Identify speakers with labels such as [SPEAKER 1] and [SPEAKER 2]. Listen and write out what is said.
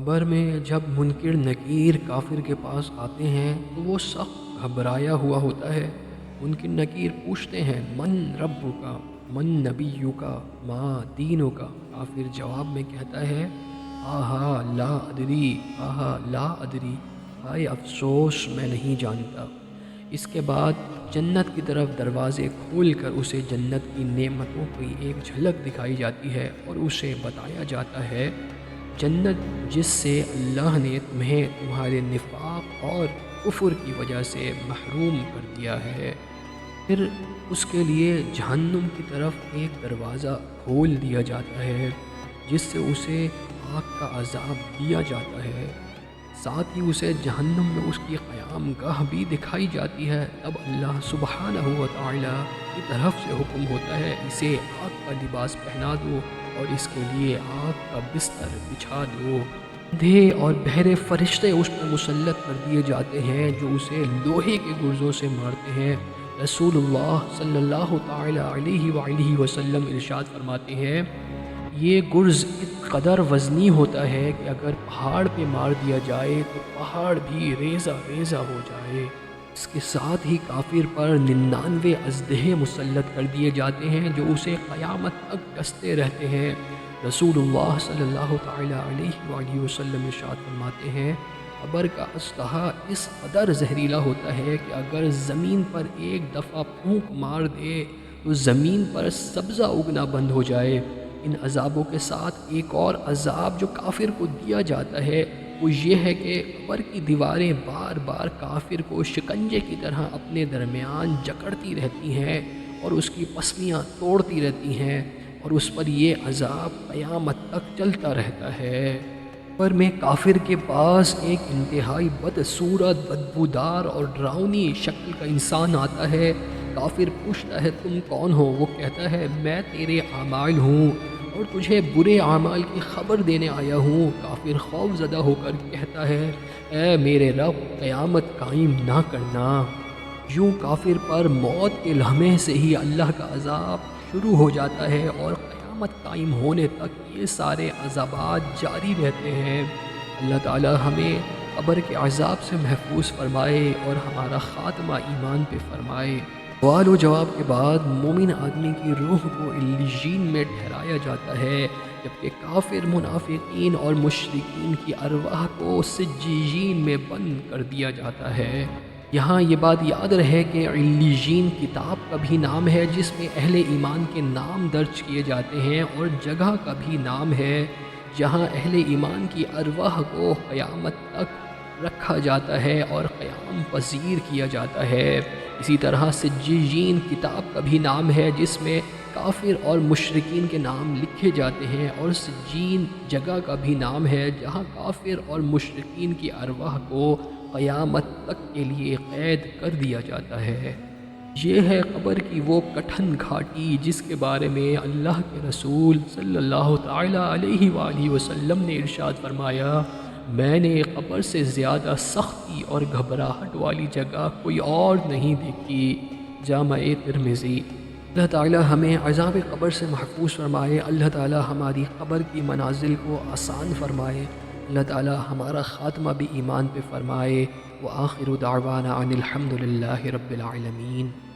[SPEAKER 1] قبر میں جب منکر نکیر کافر کے پاس آتے ہیں تو وہ سخت گھبرایا ہوا ہوتا ہے۔ منکر نکیر پوچھتے ہیں من ربو کا، من نبیو کا، ماں دینوں کا۔ کافر جواب میں کہتا ہے آہا لا ادری، آہا لا ادری، ہائے افسوس میں نہیں جانتا۔ اس کے بعد جنت کی طرف دروازے کھول کر اسے جنت کی نعمتوں کی ایک جھلک دکھائی جاتی ہے اور اسے بتایا جاتا ہے جنت جس سے اللہ نے تمہیں تمہارے نفاق اور کفر کی وجہ سے محروم کر دیا ہے۔ پھر اس کے لیے جہنم کی طرف ایک دروازہ کھول دیا جاتا ہے جس سے اسے آگ کا عذاب دیا جاتا ہے۔ ساتھ ہی اسے جہنم میں اس کی قیام گاہ بھی دکھائی جاتی ہے۔ تب اللہ سبحانہ و تعالی کی طرف سے حکم ہوتا ہے اسے آگ کا لباس پہنا دو اور اس کے لیے آگ کا بستر بچھا دو۔ اندھے اور بہرے فرشتے اس پر مسلط کر دیے جاتے ہیں جو اسے لوہے کے گرزوں سے مارتے ہیں۔ رسول اللہ صلی اللہ تعالی علیہ وآلہ وسلم ارشاد فرماتے ہیں یہ گرز اس قدر وزنی ہوتا ہے کہ اگر پہاڑ پہ مار دیا جائے تو پہاڑ بھی ریزہ ریزہ ہو جائے۔ اس کے ساتھ ہی کافر پر 99 اژدہے مسلط کر دیے جاتے ہیں جو اسے قیامت تک ڈستے رہتے ہیں۔ رسول اللہ صلی اللہ تعالی علیہ وآلہ وسلم ارشاد فرماتے ہیں قبر کا اژدہا اس قدر زہریلا ہوتا ہے کہ اگر زمین پر ایک دفعہ پھونک مار دے تو زمین پر سبزہ اگنا بند ہو جائے۔ ان عذابوں کے ساتھ ایک اور عذاب جو کافر کو دیا جاتا ہے وہ یہ ہے کہ قبر کی دیواریں بار بار کافر کو شکنجے کی طرح اپنے درمیان جکڑتی رہتی ہیں اور اس کی پسلیاں توڑتی رہتی ہیں اور اس پر یہ عذاب قیامت تک چلتا رہتا ہے۔ قبر میں کافر کے پاس ایک انتہائی بدصورت، بدبودار اور ڈراؤنی شکل کا انسان آتا ہے۔ کافر پوچھتا ہے تم کون ہو؟ وہ کہتا ہے میں تیرے اعمال ہوں اور تجھے برے اعمال کی خبر دینے آیا ہوں۔ کافر خوف زدہ ہو کر کہتا ہے اے میرے رب قیامت قائم نہ کرنا۔ یوں کافر پر موت کے لمحے سے ہی اللہ کا عذاب شروع ہو جاتا ہے اور قیامت قائم ہونے تک یہ سارے عذابات جاری رہتے ہیں۔ اللہ تعالی ہمیں قبر کے عذاب سے محفوظ فرمائے اور ہمارا خاتمہ ایمان پہ فرمائے۔ سوال و جواب کے بعد مومن آدمی کی روح کو علیین میں ٹھہرایا جاتا ہے جبکہ کافر، منافقین اور مشرکین کی ارواح کو سجین میں بند کر دیا جاتا ہے۔ یہاں یہ بات یاد رہے کہ علیین کتاب کا بھی نام ہے جس میں اہل ایمان کے نام درج کیے جاتے ہیں اور جگہ کا بھی نام ہے جہاں اہل ایمان کی ارواح کو قیامت تک رکھا جاتا ہے اور قیام پذیر کیا جاتا ہے۔ اسی طرح سجین کتاب کا بھی نام ہے جس میں کافر اور مشرکین کے نام لکھے جاتے ہیں اور سجین جگہ کا بھی نام ہے جہاں کافر اور مشرکین کی ارواح کو قیامت تک کے لیے قید کر دیا جاتا ہے۔ یہ ہے قبر کی وہ کٹھن گھاٹی جس کے بارے میں اللہ کے رسول صلی اللہ تعالی علیہ وآلہ وسلم نے ارشاد فرمایا میں نے قبر سے زیادہ سختی اور گھبراہٹ والی جگہ کوئی اور نہیں دیکھی۔ جامع ترمذی۔ اللہ تعالی ہمیں عذاب قبر سے محفوظ فرمائے۔ اللہ تعالی ہماری قبر کی منازل کو آسان فرمائے۔ اللہ تعالی ہمارا خاتمہ بھی ایمان پہ فرمائے۔ وآخر دعوانا ان الحمد للہ رب العالمین۔